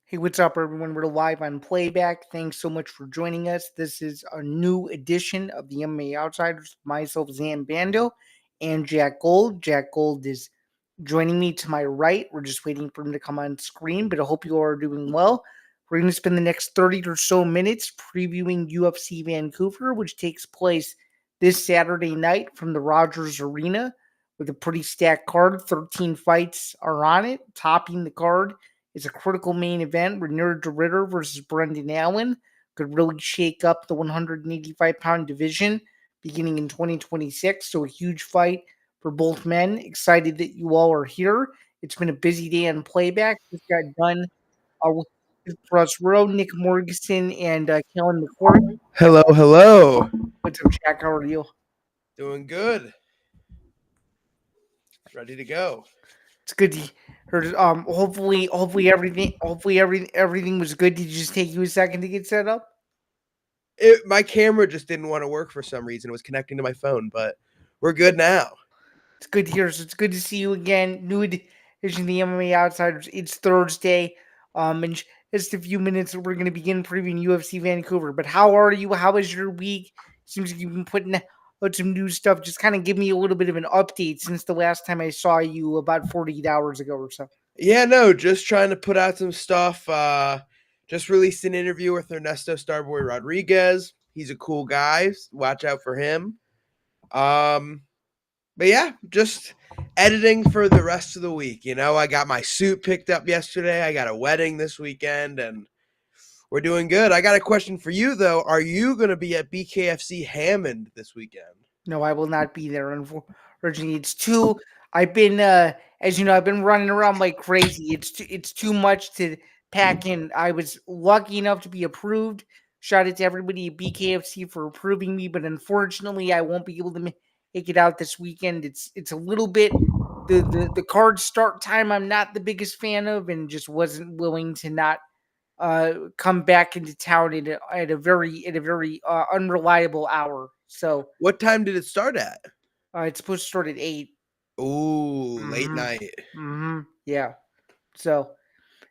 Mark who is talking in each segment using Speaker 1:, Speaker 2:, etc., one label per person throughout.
Speaker 1: Hey, what's up, everyone? We're live on playback. Thanks so much for joining us. This is a new edition of the MMA Outsiders. Myself, Zan Bando, and Jack Gold. Jack Gold is joining me to my right. We're just waiting for him to come on screen, but I hope you all are doing well. We're going to spend the next 30 or so minutes previewing UFC Vancouver, which takes place this Saturday night from the Rogers Arena with a pretty stacked card. 13 fights are on it. Topping the card is a critical main event. Renaud de Ritter versus Brendan Allen could really shake up the 185-pound division beginning in 2026. So a huge fight for both men. Excited that you all are here. It's been a busy day on playback. Just got done with for us, Nick Morganson, and Kellen McCord.
Speaker 2: Hello, hello.
Speaker 1: What's up, Jack? How are you?
Speaker 2: Doing good. Ready to go.
Speaker 1: It's good to hear. Hopefully everything was good. Did it just take you a second to get set up?
Speaker 2: My camera just didn't want to work for some reason. It was connecting to my phone, but we're good now.
Speaker 1: It's good to hear. So it's good to see you again. New edition of the MMA Outsiders. It's Thursday. In just a few minutes, we're going to begin previewing UFC Vancouver. But how are you? How was your week? Seems like you've been putting out some new stuff. Just kind of give me a little bit of an update since the last time I saw you about 48 hours ago or so.
Speaker 2: Yeah, no, just trying to put out some stuff. Just released an interview with Ernesto Starboy Rodriguez. He's a cool guy. Watch out for him. But yeah, just editing for the rest of the week. You know, I got my suit picked up yesterday. I got a wedding this weekend, and we're doing good. I got a question for you, though. Are you going to be at BKFC Hammond this weekend?
Speaker 1: No, I will not be there. Unfortunately, it's too. I've been, as you know, I've been running around like crazy. It's too much to pack in. I was lucky enough to be approved. Shout out to everybody at BKFC for approving me, but unfortunately, I won't be able to make it out this weekend. It's a little bit the card start time. I'm not the biggest fan of, and just wasn't willing to not come back into town at a very unreliable hour. So
Speaker 2: What time did it start at?
Speaker 1: it's supposed to start at 8.
Speaker 2: Ooh, late night.
Speaker 1: Yeah. So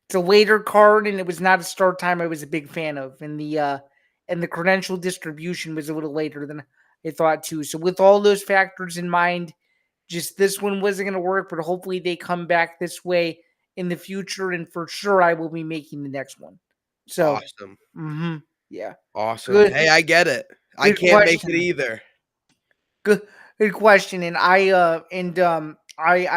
Speaker 1: it's a later card, and it was not a start time I was a big fan of, and the credential distribution was a little later than I thought too. So with all those factors in mind, just this one wasn't going to work, but hopefully they come back this way in the future, and for sure I will be making the next one. So,
Speaker 2: awesome.
Speaker 1: Yeah.
Speaker 2: Awesome.
Speaker 1: Good.
Speaker 2: Hey, I get it. I can't make it either.
Speaker 1: Good question. And I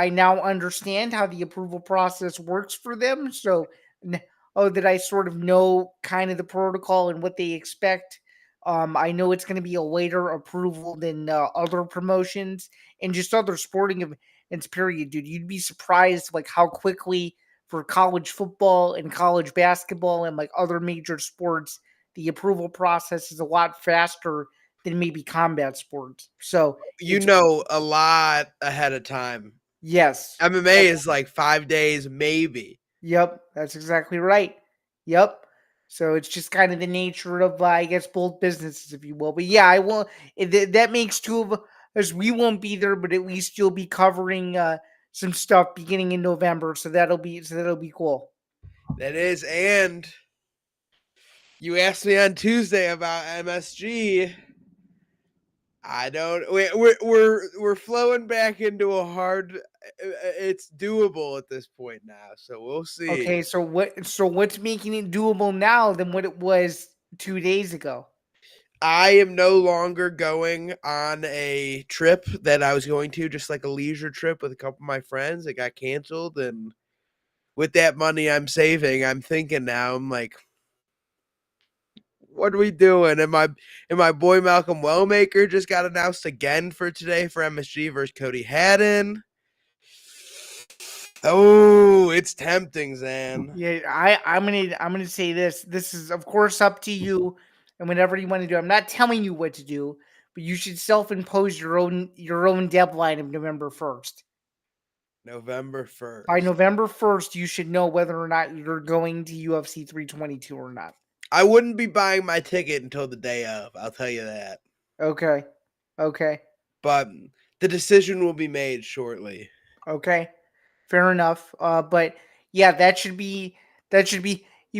Speaker 1: now understand how the approval process works for them. So that I sort of know kind of the protocol and what they expect. I know it's going to be a later approval than other promotions and just other sporting events. Period, dude. You'd be surprised like how quickly for college football and college basketball and like other major sports, the approval process is a lot faster than maybe combat sports. So
Speaker 2: you know a lot ahead of time.
Speaker 1: Yes.
Speaker 2: MMA is like 5 days, maybe.
Speaker 1: Yep, that's exactly right. Yep. So it's just kind of the nature of, I guess, both businesses, if you will. But yeah, I will. That makes two of us. We won't be there, but at least you'll be covering some stuff beginning in November. So that'll be cool.
Speaker 2: That is, and you asked me on Tuesday about MSG. I don't. We're flowing back into a hard. It's doable at this point now, so we'll see.
Speaker 1: Okay, so what's making it doable now than what it was 2 days ago?
Speaker 2: I am no longer going on a trip that I was going to, just like a leisure trip with a couple of my friends. It got canceled, and with that money I'm saving, I'm thinking now, I'm like, what are we doing? And my boy Malcolm Wellmaker just got announced again for today for MSG versus Cody Haddon. Oh, it's tempting, Zan.
Speaker 1: Yeah, I'm gonna say this. This is of course up to you and whatever you want to do. I'm not telling you what to do, but you should self-impose your own deadline of November 1st.
Speaker 2: November 1st.
Speaker 1: By November 1st, you should know whether or not you're going to UFC 322 or not.
Speaker 2: I wouldn't be buying my ticket until the day of. I'll tell you that.
Speaker 1: Okay.
Speaker 2: But the decision will be made shortly.
Speaker 1: Okay. Fair enough. But yeah, that should be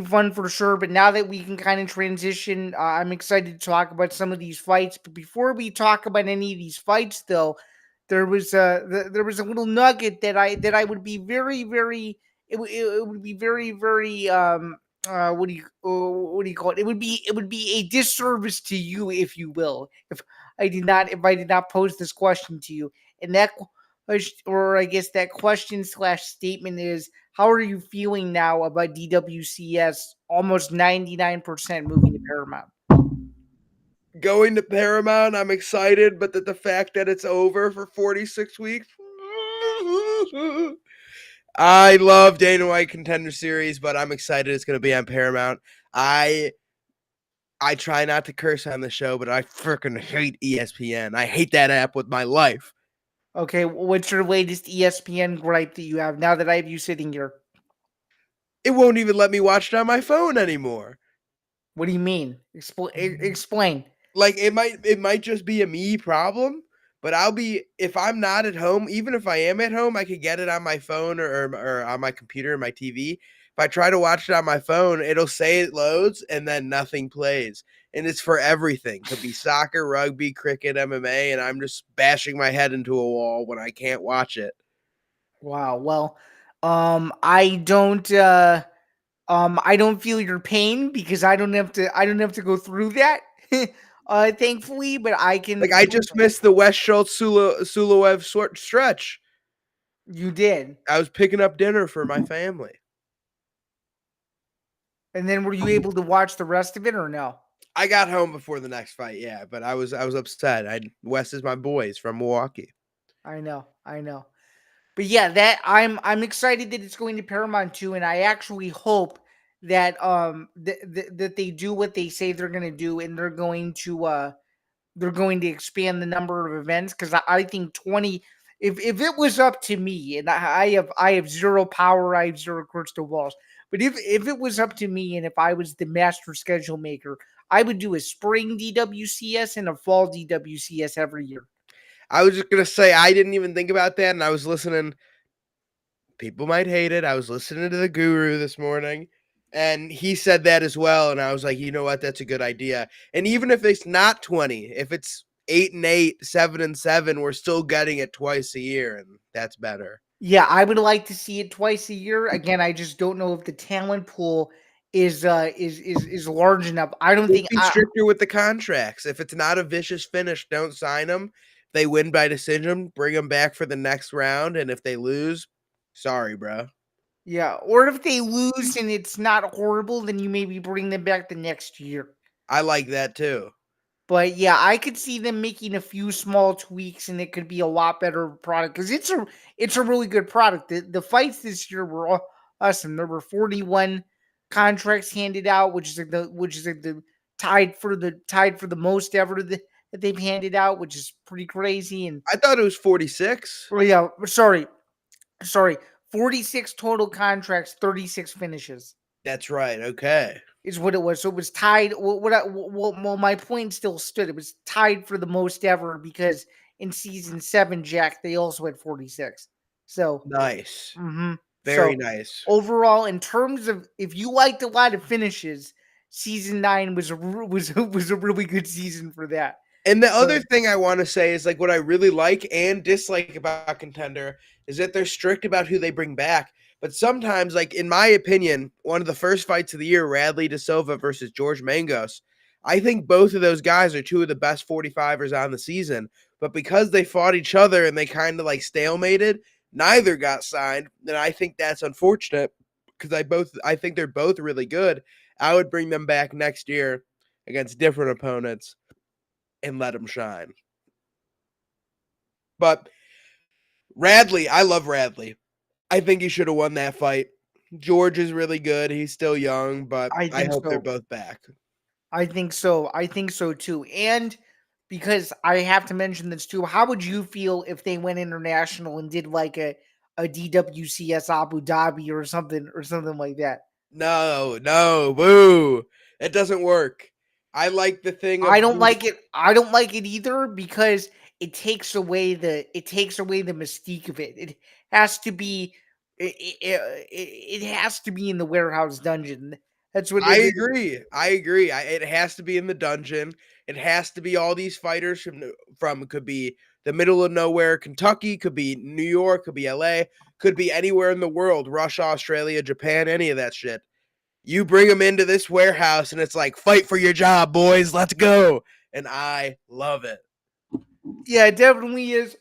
Speaker 1: fun for sure. But now that we can kind of transition, I'm excited to talk about some of these fights. But before we talk about any of these fights, though, there was a little nugget that I would be very it would be very what do you call it? It would be a disservice to you, if you will, if I did not pose this question to you. And that or I guess that question slash statement is, how are you feeling now about DWCS almost 99% moving to Paramount?
Speaker 2: Going to Paramount, I'm excited, but the fact that it's over for 46 weeks. I love Dana White Contender Series, but I'm excited it's going to be on Paramount. I try not to curse on the show, but I freaking hate ESPN. I hate that app with my life.
Speaker 1: Okay, what's your latest ESPN gripe that you have now that I have you sitting here?
Speaker 2: It won't even let me watch it on my phone anymore.
Speaker 1: What do you mean? Explain.
Speaker 2: Like it might just be a me problem, but if I'm not at home, even if I am at home, I could get it on my phone or on my computer or my TV. If I try to watch it on my phone, it'll say it loads and then nothing plays. And it's for everything. Could be soccer, rugby, cricket, MMA, and I'm just bashing my head into a wall when I can't watch it.
Speaker 1: Wow. Well, I don't feel your pain because I don't have to go through that. Thankfully, but I can
Speaker 2: Like I
Speaker 1: feel
Speaker 2: just missed the West Schultz Sulawev stretch.
Speaker 1: you did.
Speaker 2: I was picking up dinner for my family.
Speaker 1: And then were you able to watch the rest of it or no?
Speaker 2: I got home before the next fight, yeah, but I was upset. Wes is my boy. He's from Milwaukee.
Speaker 1: I know. I know. But yeah, that I'm excited that it's going to Paramount too, and I actually hope that that they do what they say they're going to do, and they're going to expand the number of events because I think 20. If it was up to me, and I have zero power, I have zero crystal balls. But if it was up to me, and if I was the master schedule maker, I would do a spring DWCS and a fall DWCS every year.
Speaker 2: I was just gonna say I didn't even think about that, and I was listening. People might hate it. I was listening to the Guru this morning, and he said that as well. And I was like, you know what? That's a good idea. And even if it's not 20, if it's 8-8, 7-7, we're still getting it twice a year, and that's better.
Speaker 1: Yeah, I would like to see it twice a year. Again, I just don't know if the talent pool is large enough. I don't
Speaker 2: Just
Speaker 1: think
Speaker 2: be stricter with the contracts. If it's not a vicious finish, don't sign them. If they win by decision, bring them back for the next round. And if they lose, sorry, bro.
Speaker 1: yeah, or if they lose and it's not horrible, then you maybe bring them back the next year.
Speaker 2: I like that too.
Speaker 1: But yeah, I could see them making a few small tweaks, and it could be a lot better product because it's a really good product. The fights this year were awesome. There were 41 contracts handed out, which is like the tied for the most ever that they've handed out, which is pretty crazy. And
Speaker 2: I thought it was 46.
Speaker 1: oh yeah, sorry, 46 total contracts, 36 finishes
Speaker 2: That's right. Okay.
Speaker 1: is what it was. So it was tied. Well, my point still stood. It was tied for the most ever because in season 7, Jack, they also had 46. So,
Speaker 2: Nice.
Speaker 1: so
Speaker 2: Very nice.
Speaker 1: overall, in terms of if you liked a lot of finishes, season 9 was a really good season for that.
Speaker 2: And the other
Speaker 1: But
Speaker 2: thing I want to say is like what I really like and dislike about Contender is that they're strict about who they bring back. But sometimes, like in my opinion, one of the first fights of the year, Radley De Silva versus George Mangos, I think both of those guys are two of the best 45ers on the season. But because they fought each other and they kind of like stalemated, neither got signed. And I think that's unfortunate because I think they're both really good. I would bring them back next year against different opponents and let him shine. But Radley, I love Radley. I think he should have won that fight. George is really good. He's still young, but
Speaker 1: I
Speaker 2: I
Speaker 1: think
Speaker 2: hope they're
Speaker 1: so.
Speaker 2: both back.
Speaker 1: I think so. I think so too. And because I have to mention this too, how would you feel if they went international and did like a DWCS Abu Dhabi or something like that?
Speaker 2: No, boo. It doesn't work. I like the thing
Speaker 1: I
Speaker 2: of
Speaker 1: don't like it. I don't like it either because it takes away the mystique of it. It has to be it has to be in the warehouse dungeon. That's what
Speaker 2: I
Speaker 1: it is.
Speaker 2: agree. It has to be in the dungeon. It has to be all these fighters from could be the middle of nowhere, Kentucky, could be New York, could be LA, could be anywhere in the world, Russia, Australia, Japan, any of that shit. You bring them into this warehouse and it's like, fight for your job, boys. Let's go. And I love it.
Speaker 1: Yeah, it definitely is.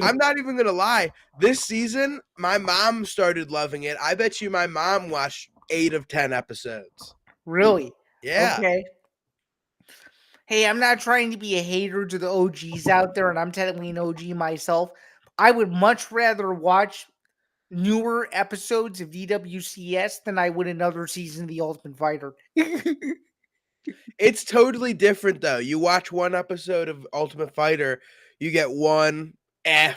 Speaker 2: I'm not even going to lie. This season, my mom started loving it. I bet you my mom watched 8 of 10 episodes.
Speaker 1: Really?
Speaker 2: Yeah.
Speaker 1: Okay. Hey, I'm not trying to be a hater to the OGs out there, and I'm technically an OG myself. I would much rather watch newer episodes of DWCS than I would another season of The Ultimate Fighter.
Speaker 2: It's totally different though. You watch one episode of Ultimate Fighter, you get one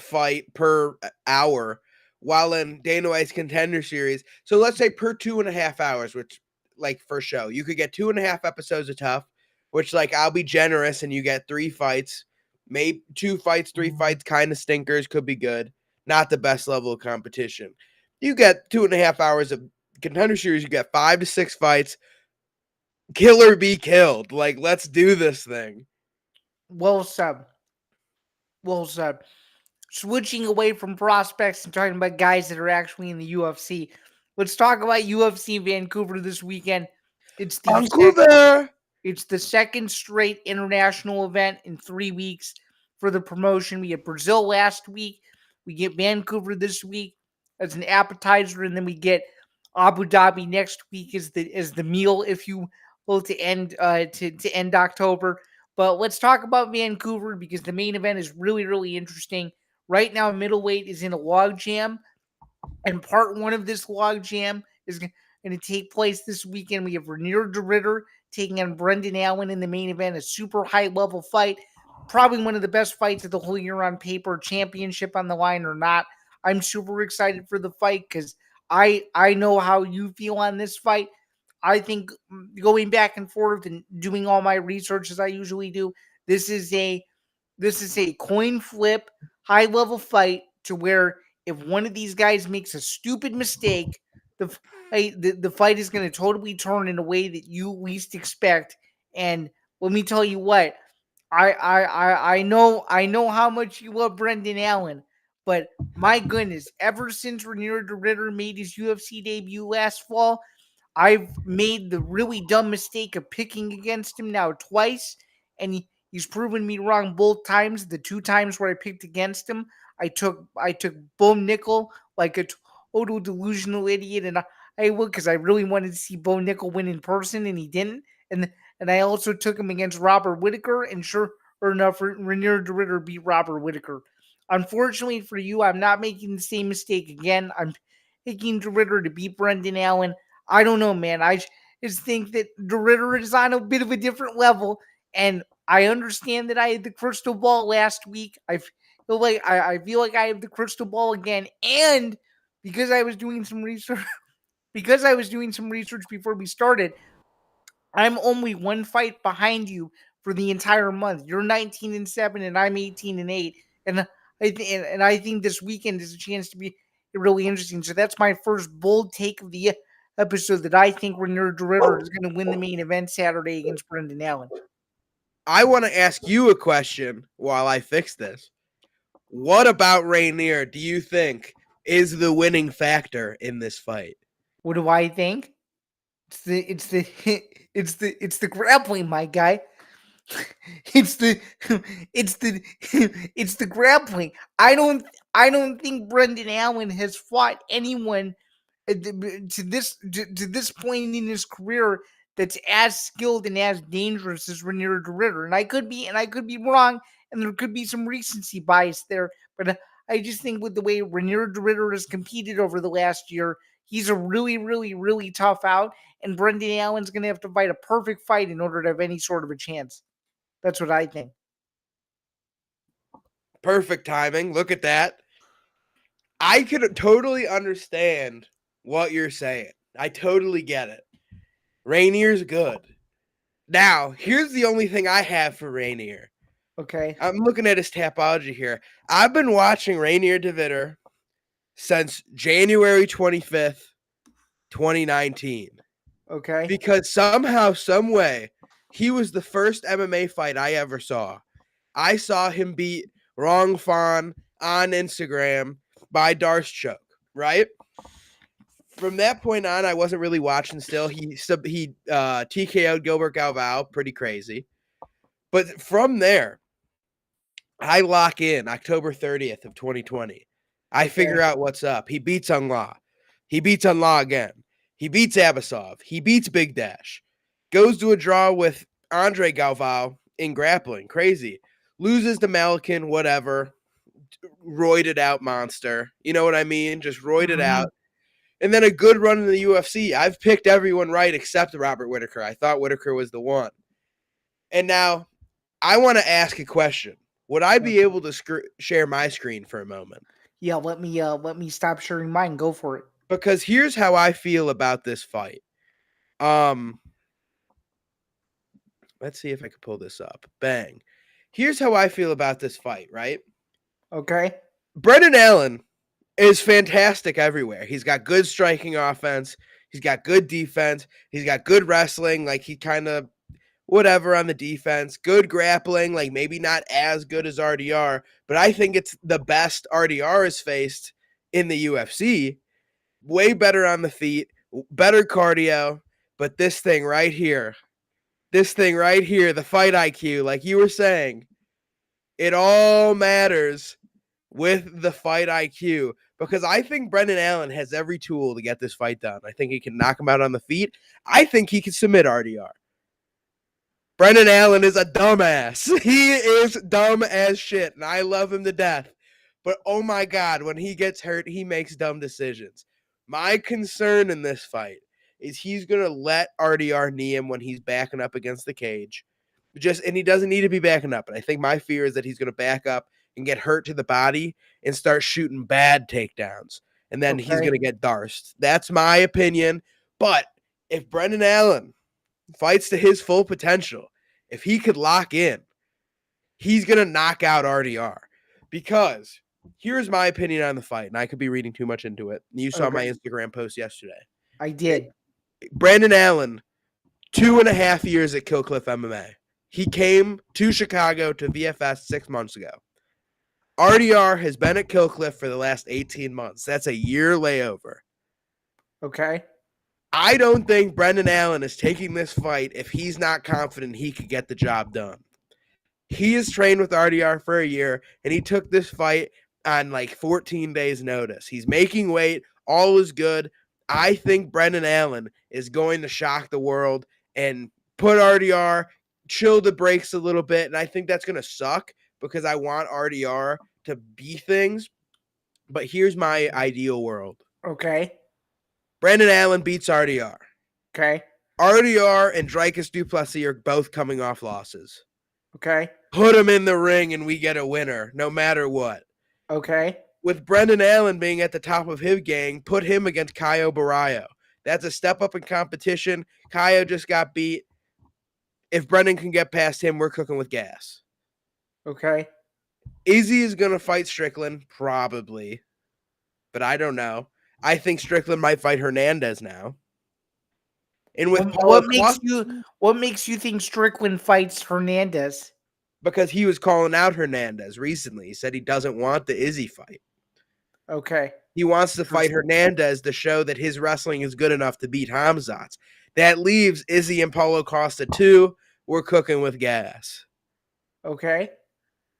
Speaker 2: fight per hour, while in Dana White's Contender Series, so let's say per 2.5 hours, which like for show, you could get 2.5 episodes of Tough, which like I'll be generous and you get 3 fights, maybe 2 fights, 3 fights, kind of stinkers, could be good, not the best level of competition. You get 2.5 hours of Contender Series, you get 5 to 6 fights. Kill or be killed. Like, let's do this thing.
Speaker 1: Well said. Well said. Switching away from prospects and talking about guys that are actually in the UFC. Let's talk about UFC Vancouver this weekend. It's the
Speaker 2: Vancouver!
Speaker 1: It's the second straight international event in 3 weeks for the promotion. We had Brazil last week. We get Vancouver this week as an appetizer, and then we get Abu Dhabi next week as the meal, if you will, to end October. But let's talk about Vancouver because the main event is really, really interesting. Right now, middleweight is in a logjam, and part one of this logjam is going to take place this weekend. We have Renier de Ritter taking on Brendan Allen in the main event, a super high level fight. Probably one of the best fights of the whole year on paper, championship on the line or not. I'm super excited for the fight because I know how you feel on this fight. I think going back and forth and doing all my research as I usually do, this is a coin flip, high level fight to where if one of these guys makes a stupid mistake, the fight is going to totally turn in a way that you least expect. And let me tell you what, I know how much you love Brendan Allen, but my goodness, ever since Renier de Ritter made his UFC debut last fall, I've made the really dumb mistake of picking against him now twice, and he's proven me wrong both times. The 2 times where I picked against him, I took Bo Nickel like a total delusional idiot, and I would because I really wanted to see Bo Nickel win in person, and he didn't. And I also took him against Robert Whitaker, and sure enough, Renier de Ritter beat Robert Whitaker. Unfortunately for you, I'm not making the same mistake again. I'm picking de Ritter to beat Brendan Allen. I don't know, man. I just think that de Ritter is on a bit of a different level, and I understand that I had the crystal ball last week. I feel like I have the crystal ball again, and because I was doing some research, before we started, I'm only 1 fight behind you for the entire month. You're 19-7, and I'm 18-8, and I think this weekend is a chance to be really interesting. So that's my first bold take of the episode that I think Renier de Ritter is going to win the main event Saturday against Brendan Allen.
Speaker 2: I want to ask you a question while I fix this. What about Rainier do you think is the winning factor in this fight?
Speaker 1: What do I think? It's the grappling, my guy. It's the it's the grappling. I don't think Brendan Allen has fought anyone to this point in his career that's as skilled and as dangerous as Renier de Ritter. And I could be wrong, and there could be some recency bias there. But I just think with the way Renier de Ritter has competed over the last year, he's a really, really, really tough out. And Brendan Allen's going to have to fight a perfect fight in order to have any sort of a chance. That's what I think.
Speaker 2: Perfect timing. Look at that. I could totally understand what you're saying. I totally get it. Rainier's good. Now, here's the only thing I have for Rainier.
Speaker 1: Okay.
Speaker 2: I'm looking at his tapology here. I've been watching Rainier de Ritter since January 25th, 2019.
Speaker 1: Okay.
Speaker 2: because somehow, some way, he was the first MMA fight I ever saw. I saw him beat Rong Fan on Instagram by Darce Choke, right? From that point on, I wasn't really watching still. He TKO'd Gilbert Galvao, pretty crazy. But from there, I lock in October 30th of 2020. I figure out what's up. He beats Unlaw. He beats Unlaw again. He beats Abasov. He beats Big Dash. Goes to a draw with Andre Galvao in grappling. Crazy. Loses to Malikin, whatever. Roided out monster. You know what I mean? Just roided out. And then a good run in the UFC. I've picked everyone right except Robert Whittaker. I thought Whittaker was the one. And now I want to ask a question. Would I be able to share my screen for a moment?
Speaker 1: Yeah, let me stop sharing mine. Go for it.
Speaker 2: Because here's how I feel about this fight. Let's see if I can pull this up. Bang. Here's how I feel about this fight, right?
Speaker 1: Okay.
Speaker 2: Brendan Allen is fantastic everywhere. He's got good striking offense. He's got good defense. He's got good wrestling. Like, he kind of whatever on the defense. Good grappling. Like, maybe not as good as RDR, but I think it's the best RDR has faced in the UFC. Way better on the feet. Better cardio. But this thing right here, the fight IQ, like you were saying, it all matters with the fight IQ, because I think Brendan Allen has every tool to get this fight done. I think he can knock him out on the feet. I think he can submit RDR. Brendan Allen is a dumbass. He is dumb as shit, and I love him to death. But oh my God, when he gets hurt, he makes dumb decisions. My concern in this fight is he's going to let RDR knee him when he's backing up against the cage. And he doesn't need to be backing up. And I think my fear is that he's going to back up and get hurt to the body and start shooting bad takedowns. And then he's going to get darced. That's my opinion. But if Brendan Allen fights to his full potential, if he could lock in, he's going to knock out RDR. Because here's my opinion on the fight, and I could be reading too much into it. You saw my Instagram post yesterday.
Speaker 1: I did.
Speaker 2: Brandon Allen, 2.5 years at Kill Cliff MMA. He came to Chicago to VFS 6 months ago. RDR has been at Kill Cliff for the last 18 months. That's a year layover.
Speaker 1: Okay.
Speaker 2: I don't think Brendan Allen is taking this fight if he's not confident he could get the job done. He has trained with RDR for a year, and he took this fight on like 14 days' notice. He's making weight. All is good. I think Brendan Allen is going to shock the world and put RDR, chill the brakes a little bit, and I think that's going to suck because I want RDR to be things. But here's my ideal world.
Speaker 1: Okay.
Speaker 2: Brandon Allen beats RDR.
Speaker 1: Okay.
Speaker 2: RDR and Dricus du Plessis are both coming off losses.
Speaker 1: Okay.
Speaker 2: Put him in the ring and we get a winner, no matter what.
Speaker 1: Okay.
Speaker 2: With Brendan Allen being at the top of his gang, put him against Caio Barrayo. That's a step up in competition. Caio just got beat. If Brendan can get past him, we're cooking with gas.
Speaker 1: Okay.
Speaker 2: Izzy is going to fight Strickland, probably. But I don't know. I think Strickland might fight Hernandez now. And with
Speaker 1: what makes you think Strickland fights Hernandez?
Speaker 2: Because he was calling out Hernandez recently. He said he doesn't want the Izzy fight.
Speaker 1: Okay.
Speaker 2: He wants to fight Hernandez to show that his wrestling is good enough to beat Hamzat's. That leaves Izzy and Paulo Costa too. We're cooking with gas.
Speaker 1: Okay.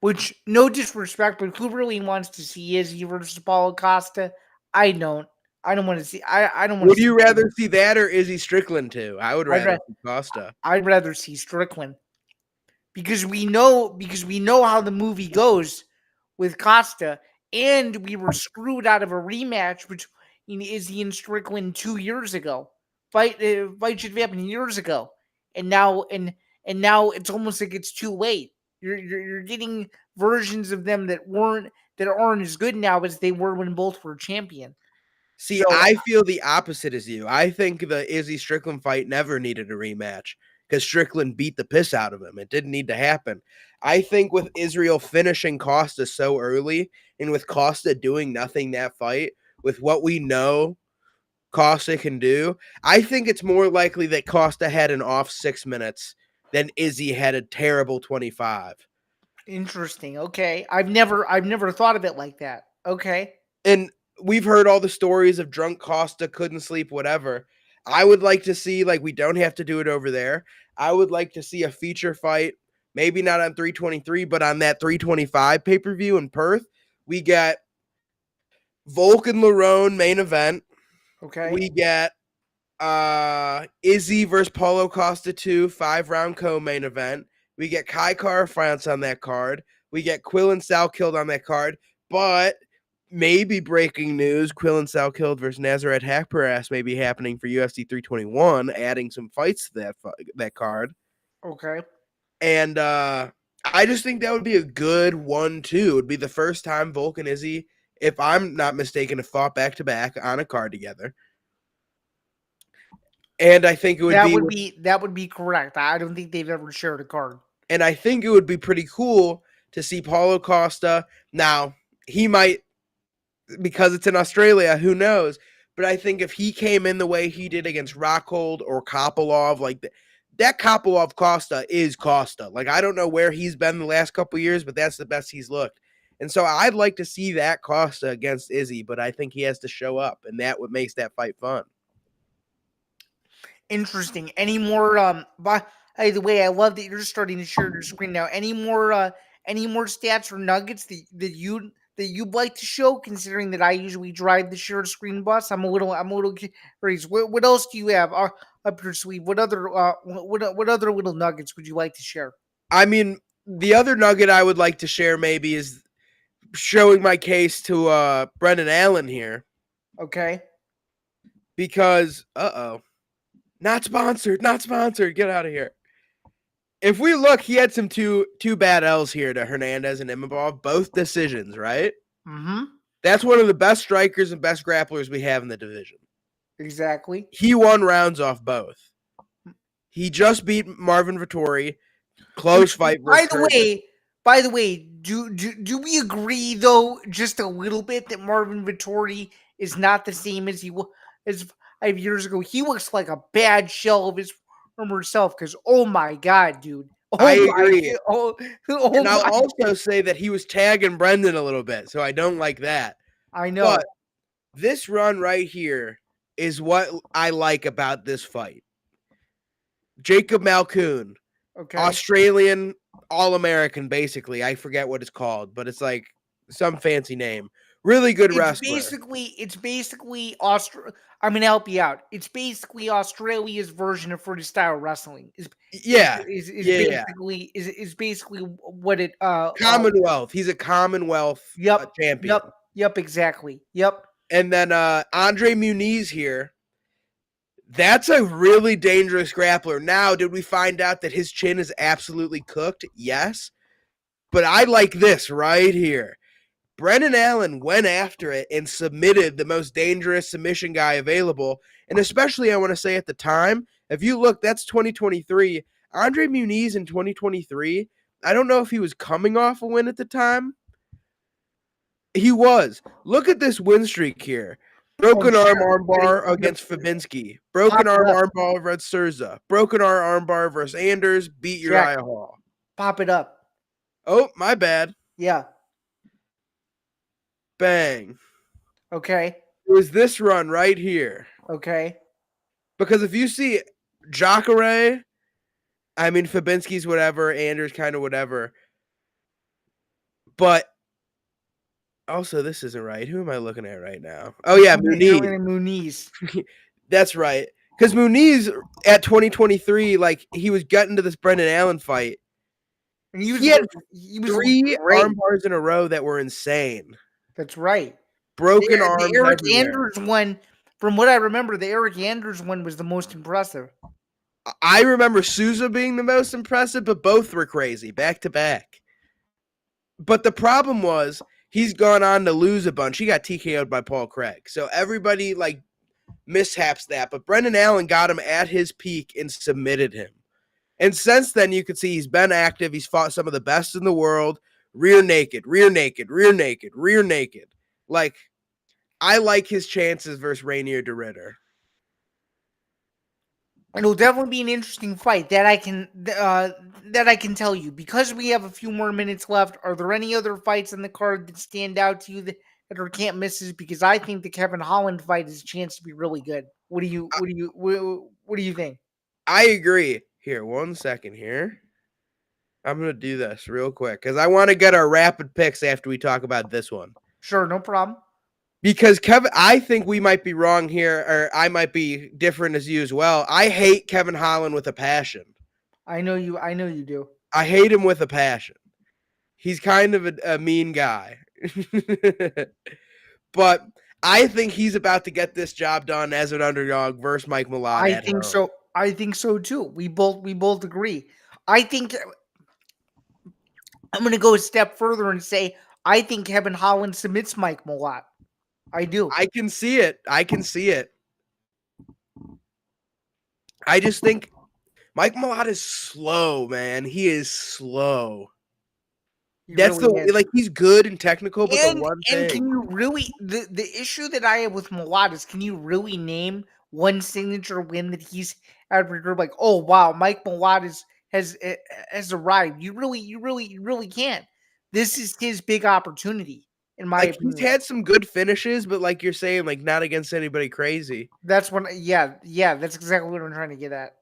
Speaker 1: Which, no disrespect, but who really wants to see Izzy versus Paulo Costa? I don't want to see. I don't want.
Speaker 2: Would you rather see that or Izzy Strickland too? I would rather see Costa.
Speaker 1: I'd rather see Strickland because we know how the movie goes with Costa, and we were screwed out of a rematch between Izzy and Strickland 2 years ago. Fight should have happened years ago, and now it's almost like it's too late. You're getting versions of them that aren't as good now as they were when both were champion.
Speaker 2: See, so, I feel the opposite as you. I think the Izzy Strickland fight never needed a rematch because Strickland beat the piss out of him. It didn't need to happen. I think with Israel finishing Costa so early and with Costa doing nothing that fight, with what we know Costa can do, I think it's more likely that Costa had an off 6 minutes than Izzy had a terrible 25.
Speaker 1: Interesting. Okay. I've never thought of it like that. Okay.
Speaker 2: And we've heard all the stories of drunk Costa, couldn't sleep, whatever. I would like to see, like, we don't have to do it over there. I would like to see a feature fight, maybe not on 323, but on that 325 pay-per-view in Perth. We got Volk and Lerone main event.
Speaker 1: Okay.
Speaker 2: We get Izzy versus Paulo Costa 2 5-round co-main event. We get Kai Kara France on that card. We get Quill and Sal killed on that card. But maybe breaking news, Quill and Sal killed versus Nazareth Hakparas may be happening for UFC 321, adding some fights to that card.
Speaker 1: Okay.
Speaker 2: And I just think that would be a good 1-2. It would be the first time Volk and Izzy, if I'm not mistaken, have fought back-to-back on a card together. And I think it would
Speaker 1: that would be correct. I don't think they've ever shared a card.
Speaker 2: And I think it would be pretty cool to see Paulo Costa. Now, he might, because it's in Australia, who knows? But I think if he came in the way he did against Rockhold or Kopylov, like that Kopylov Costa is Costa. Like, I don't know where he's been the last couple of years, but that's the best he's looked. And so I'd like to see that Costa against Izzy, but I think he has to show up, and that what makes that fight fun.
Speaker 1: Interesting. Any more? By the way, I love that you're starting to share your screen now. Any more stats or nuggets that you'd like to show? Considering that I usually drive the shared screen bus, I'm a little curious. What else do you have up your sleeve? What other little nuggets would you like to share?
Speaker 2: I mean, the other nugget I would like to share maybe is showing my case to Brendan Allen here.
Speaker 1: Okay.
Speaker 2: Because not sponsored. Get out of here. If we look, he had some two bad L's here to Hernandez and Imabov, both decisions, right?
Speaker 1: Mm-hmm.
Speaker 2: That's one of the best strikers and best grapplers we have in the division.
Speaker 1: Exactly.
Speaker 2: He won rounds off both. He just beat Marvin Vettori. Close fight.
Speaker 1: By the way, do we agree though, just a little bit, that Marvin Vettori is not the same as he was 5 years ago? He looks like a bad shell of his former self. Because oh my god, dude!
Speaker 2: I agree. And I'll also
Speaker 1: God.
Speaker 2: say that he was tagging Brendan a little bit, so I don't like that.
Speaker 1: I know.
Speaker 2: But this run right here is what I like about this fight. Jacob Malkoon,
Speaker 1: Okay.
Speaker 2: Australian All-American, basically. I forget what it's called, but it's like some fancy name. Really good wrestler.
Speaker 1: It's basically I'm gonna help you out. It's basically Australia's version of freestyle wrestling. Is basically what it
Speaker 2: Commonwealth. He's a Commonwealth champion.
Speaker 1: Yep, exactly. Yep.
Speaker 2: And then Andre Muniz here. That's a really dangerous grappler. Now, did we find out that his chin is absolutely cooked? Yes. But I like this right here. Brendan Allen went after it and submitted the most dangerous submission guy available. And especially, I want to say at the time, if you look, that's 2023. Andre Muniz in 2023, I don't know if he was coming off a win at the time. He was. Look at this win streak here. Broken arm armbar against Fabinski. Broken arm armbar versus Surza. Broken arm armbar versus Anders. Beat Uriah Hall.
Speaker 1: Pop it up.
Speaker 2: Oh, my bad.
Speaker 1: Yeah.
Speaker 2: Bang.
Speaker 1: Okay.
Speaker 2: It was this run right here.
Speaker 1: Okay.
Speaker 2: Because if you see Jacare, I mean, Fabinski's whatever, Anders kind of whatever. But also, this isn't right. Who am I looking at right now? Oh, yeah,
Speaker 1: Muniz.
Speaker 2: That's right. Because Muniz at 2023, like, he was getting to this Brendan Allen fight.
Speaker 1: And
Speaker 2: he had 3 arm bars in a row that were insane.
Speaker 1: That's right.
Speaker 2: Broken arms.
Speaker 1: The Eric Anders one, from what I remember, the Eric Anders one was the most impressive.
Speaker 2: I remember Souza being the most impressive, but both were crazy, back to back. But the problem was, he's gone on to lose a bunch. He got TKO'd by Paul Craig. So everybody, like, mishaps that. But Brendan Allen got him at his peak and submitted him. And since then, you can see he's been active. He's fought some of the best in the world. Rear naked, rear naked, rear naked, rear naked. Like, I like his chances versus Rainier DeRitter.
Speaker 1: It'll definitely be an interesting fight that I can tell you. Because we have a few more minutes left, are there any other fights on the card that stand out to you that are can't misses? Because I think the Kevin Holland fight has a chance to be really good. What do you think?
Speaker 2: I agree. Here, 1 second here. I'm going to do this real quick because I want to get our rapid picks after we talk about this one.
Speaker 1: Sure, no problem.
Speaker 2: Because I think we might be wrong here, or I might be different as you as well. I hate Kevin Holland with a passion.
Speaker 1: I know you do.
Speaker 2: I hate him with a passion. He's kind of a mean guy. But I think he's about to get this job done as an underdog versus Mike Malott
Speaker 1: I
Speaker 2: at
Speaker 1: think
Speaker 2: home.
Speaker 1: so. I think so too. We both agree. I think I'm going to go a step further and say I think Kevin Holland submits Mike Malott. I do.
Speaker 2: I can see it. I can see it. I just think Mike Malott is slow, man. He is slow. That's
Speaker 1: Really is.
Speaker 2: like he's good and technical, but the
Speaker 1: And
Speaker 2: one
Speaker 1: and
Speaker 2: thing
Speaker 1: can you really the issue that I have with Malott is can you really name one signature win that he's had where you're like, oh wow, Mike Malott has arrived. You really can't. This is his big opportunity, in my
Speaker 2: like he's
Speaker 1: opinion.
Speaker 2: had some good finishes, but like you're saying, like not against anybody crazy.
Speaker 1: That's when that's exactly what I'm trying to get at.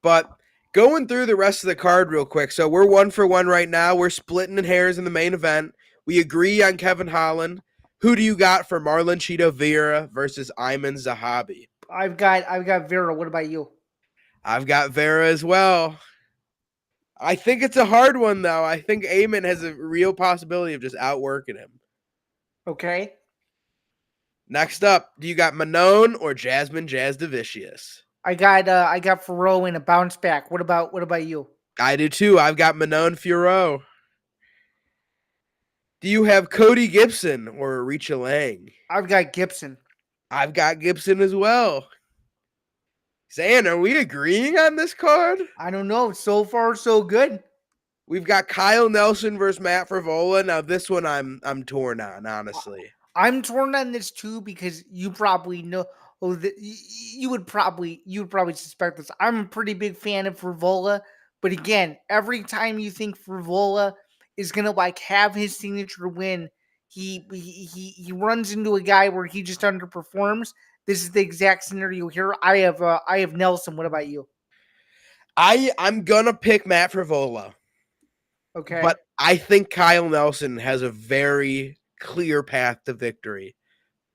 Speaker 2: But going through the rest of the card real quick. So we're 1-for-1 right now. We're splitting in hairs in the main event. We agree on Kevin Holland. Who do you got for Marlon Chito Vera versus Ayman Zahabi?
Speaker 1: I've got Vera. What about you?
Speaker 2: I've got Vera as well. I think it's a hard one, though. I think Ayman has a real possibility of just outworking him.
Speaker 1: Okay.
Speaker 2: Next up, do you got Manon or Jasmine Jasdavicius?
Speaker 1: I got Ferro in a bounce back. What about you?
Speaker 2: I do too. I've got Manon Fiorot. Do you have Cody Gibson or Richa Lang?
Speaker 1: I've got Gibson.
Speaker 2: I've got Gibson as well. Zan, are we agreeing on this card?
Speaker 1: I don't know. So far, so good.
Speaker 2: We've got Kyle Nelson versus Matt Frivola. Now this one I'm torn on, honestly.
Speaker 1: I'm torn on this too because you probably know. Oh, you would probably suspect this. I'm a pretty big fan of Frivola, but again, every time you think Frivola is gonna like have his signature win, he runs into a guy where he just underperforms. This is the exact scenario here. I have Nelson. What about you?
Speaker 2: I'm gonna pick Matt Frivola.
Speaker 1: Okay.
Speaker 2: But I think Kyle Nelson has a very clear path to victory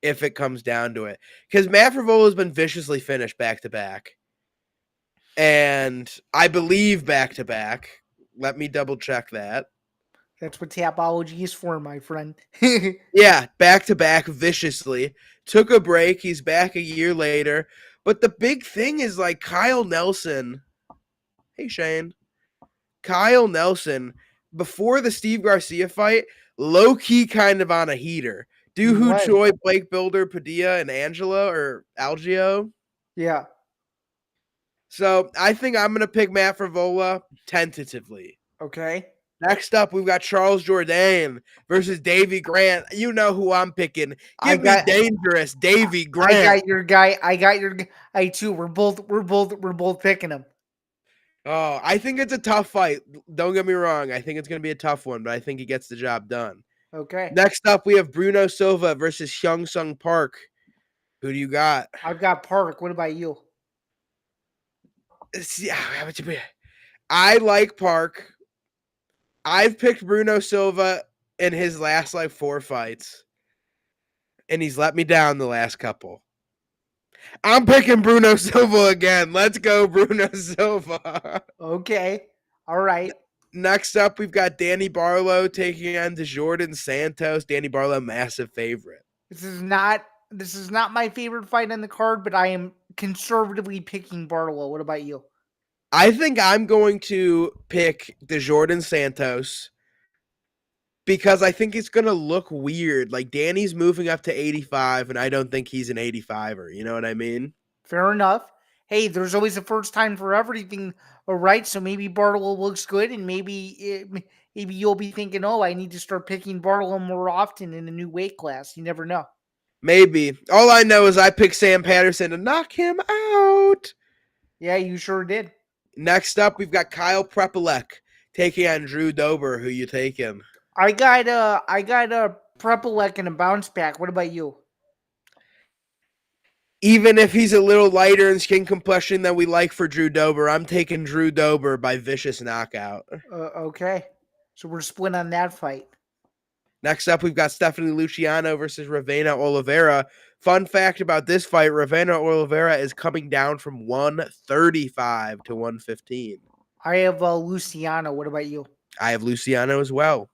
Speaker 2: if it comes down to it. Because Matt Frivola has been viciously finished back-to-back. And I believe back-to-back. Let me double-check that.
Speaker 1: That's what Tapology is for, my friend.
Speaker 2: Yeah, back-to-back viciously. Took a break. He's back a year later. But the big thing is, like, Kyle Nelson. Hey, Shane. Kyle Nelson, before the Steve Garcia fight, low-key kind of on a heater. Doohoo
Speaker 1: Right.
Speaker 2: Choi, Blake Builder, Padilla, and Angelo or Algio.
Speaker 1: Yeah.
Speaker 2: So I think I'm going to pick Matt Frivola tentatively.
Speaker 1: Okay.
Speaker 2: Next up, we've got Charles Jourdain versus Davy Grant. You know who I'm picking.
Speaker 1: I
Speaker 2: Give
Speaker 1: got-
Speaker 2: me dangerous Davy Grant.
Speaker 1: I got your guy. I got your guy too. We're both picking him.
Speaker 2: Oh, I think it's a tough fight. Don't get me wrong. I think it's going to be a tough one, but I think he gets the job done.
Speaker 1: Okay.
Speaker 2: Next up, we have Bruno Silva versus Hyung Sung Park. Who do you got?
Speaker 1: I've got Park. What about you?
Speaker 2: I like Park. I've picked Bruno Silva in his last like 4 fights, and he's let me down the last couple. I'm picking Bruno Silva again. Let's go, Bruno Silva.
Speaker 1: Okay. All right.
Speaker 2: Next up, we've got Danny Barlow taking on Jordan Santos. Danny Barlow, massive favorite.
Speaker 1: This is not my favorite fight on the card, but I am conservatively picking Barlow. What about you?
Speaker 2: I think I'm going to pick Jordan Santos because I think it's going to look weird. Like, Danny's moving up to 85, and I don't think he's an 85er. You know what I mean?
Speaker 1: Fair enough. Hey, there's always a first time for everything, all right? So maybe Barlow looks good, and maybe you'll be thinking, oh, I need to start picking Barlow more often in a new weight class. You never know.
Speaker 2: Maybe. All I know is I picked Sam Patterson to knock him out.
Speaker 1: Yeah, you sure did.
Speaker 2: Next up, we've got Kyle Prepelec taking on Drew Dober. Who you taking?
Speaker 1: I got a Prepelec and a bounce back. What about you?
Speaker 2: Even if he's a little lighter in skin complexion than we like for Drew Dober, I'm taking Drew Dober by vicious knockout.
Speaker 1: Okay. So we're split on that fight.
Speaker 2: Next up, we've got Stephanie Luciano versus Ravena Oliveira. Fun fact about this fight, Ravena Oliveira is coming down from 135 to 115.
Speaker 1: I have Luciano. What about you?
Speaker 2: I have Luciano as well.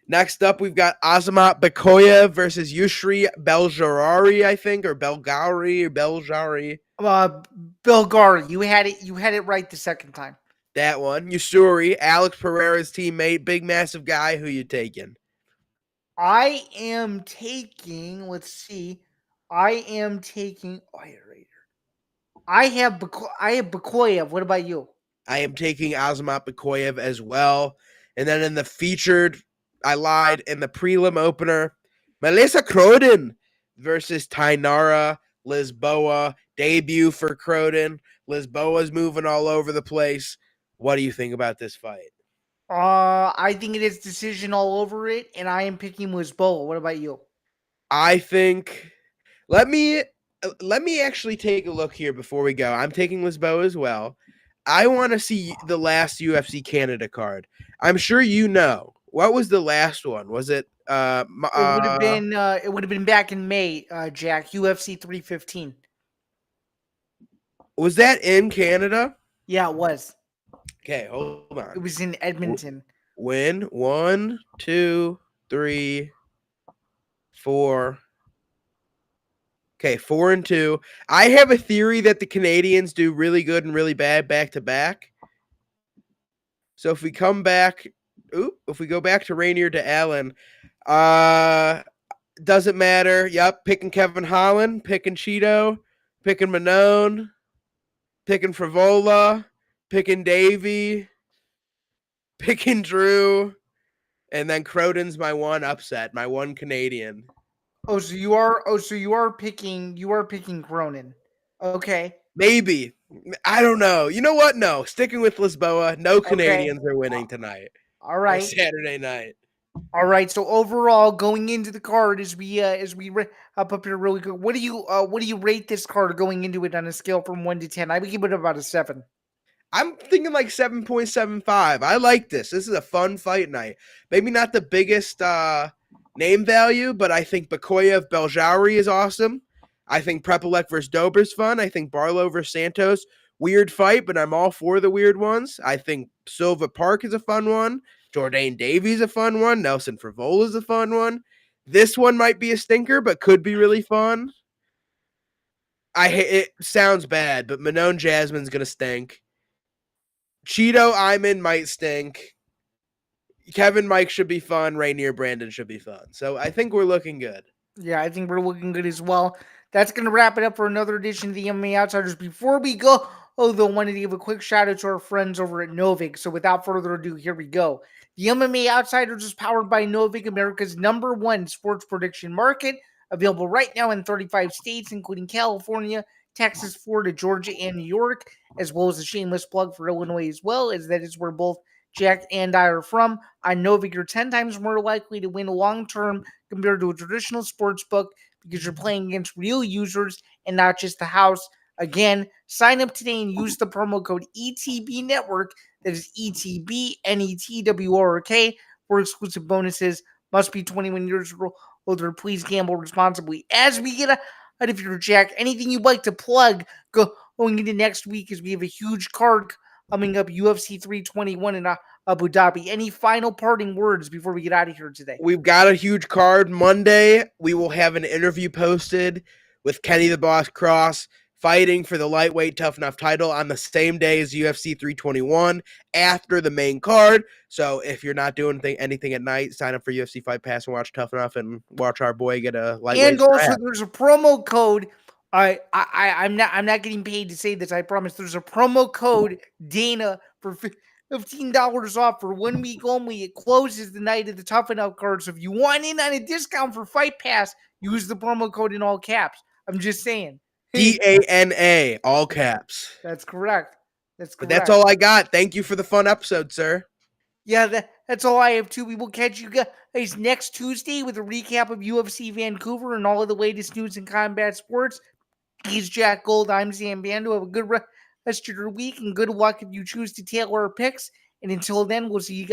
Speaker 2: Next up, we've got Azamat Bakoyev versus Yusri Beljarari, I think, or Belgari or Beljari.
Speaker 1: Belgari. You had it. You had it right the second time.
Speaker 2: That one. Yusuri, Alex Pereira's teammate, big massive guy. Who you taking?
Speaker 1: I am taking. Let's see. I am taking. Oh, yeah, right here. I have Bakoyev. What about you?
Speaker 2: I am taking Azamat Bakoyev as well. And then in the featured, I lied, in the prelim opener, Melissa Croden versus Tainara Lisboa. Debut for Croden. Lisboa's moving all over the place. What do you think about this fight?
Speaker 1: I think it is decision all over it, and I am picking Lisboa. What about you?
Speaker 2: I think let me actually take a look here before we go. I'm taking Lisboa as well. I want to see the last UFC Canada card. I'm sure you know. What was the last one? Was it
Speaker 1: It would have been back in May, Jack. UFC 315.
Speaker 2: was that in Canada?
Speaker 1: Yeah, it was.
Speaker 2: Okay, hold
Speaker 1: It
Speaker 2: on.
Speaker 1: was in Edmonton.
Speaker 2: Win 1, 2, 3, 4. Okay, 4 and 2. I have a theory that the Canadians do really good and really bad back to back. So if we come back, if we go back to Rainier to Allen, doesn't matter. Yep, picking Kevin Holland, picking Cheeto, picking Manone, picking Frivola, picking Davey, picking Drew, and then Croden's my one upset, my one Canadian.
Speaker 1: So you are picking Cronin. Okay.
Speaker 2: Maybe. I don't know. You know what? No. Sticking with Lisboa. No
Speaker 1: Okay.
Speaker 2: Canadians are winning tonight.
Speaker 1: All
Speaker 2: Or
Speaker 1: right.
Speaker 2: Saturday night.
Speaker 1: All right. So overall, going into the card, as we up here really quick, what do you rate this card going into it on a scale from 1 to 10? I would give it about a 7.
Speaker 2: I'm thinking like 7.75. I like this. This is a fun fight night. Maybe not the biggest name value, but I think Bakoyev Beljauri is awesome. I think Prepelec versus Dober's fun. I think Barlow versus Santos, weird fight, but I'm all for the weird ones. I think Silva Park is a fun one. Jordan Davies a fun one. Nelson Frivola is a fun one. This one might be a stinker, but could be really fun. It sounds bad, but Manone Jasmine's gonna stink. Cheeto Iman might stink. Kevin Mike should be fun. Rainier Brandon should be fun. So I think we're looking good.
Speaker 1: Yeah, I think we're looking good as well. That's going to wrap it up for another edition of the MMA Outsiders. Before we go, though, I wanted to give a quick shout out to our friends over at Novik. So without further ado, here we go. The MMA Outsiders is powered by Novik, America's #1 sports prediction market. Available right now in 35 states, including California, Texas, Florida, Georgia, and New York, as well as a shameless plug for Illinois as well, as that is where both Jack and I are from. On Novik, you're 10 times more likely to win long-term compared to a traditional sports book because you're playing against real users and not just the house. Again, sign up today and use the promo code ETB Network. That is ETBNETWRK for exclusive bonuses. Must be 21 years older. Please gamble responsibly. As we get out of here, Jack, anything you'd like to plug going into next week, as we have a huge card coming up, UFC 321 in Abu Dhabi. Any final parting words before we get out of here today?
Speaker 2: We've got a huge card. Monday, we will have an interview posted with Kenny the Boss Cross fighting for the lightweight Tough Enough title on the same day as UFC 321 after the main card. So if you're not doing anything at night, sign up for UFC Fight Pass and watch Tough Enough and watch our boy get a lightweight.
Speaker 1: And also, there's a promo code. I'm not getting paid to say this. I promise. There's a promo code Dana for $15 off for 1 week only. It closes the night of the Tough Enough card. So if you want in on a discount for Fight Pass, Use the promo code in all caps. I'm just saying.
Speaker 2: DANA, all caps.
Speaker 1: That's correct. That's
Speaker 2: But
Speaker 1: correct.
Speaker 2: that's all I got. Thank you for the fun episode, sir.
Speaker 1: Yeah, that's all I have too. We will catch you guys next Tuesday with a recap of UFC Vancouver and all of the latest news in combat sports. He's Jack Gold. I'm Sam Bando. Have a good rest of your week and good luck if you choose to tailor our picks. And until then, we'll see you guys.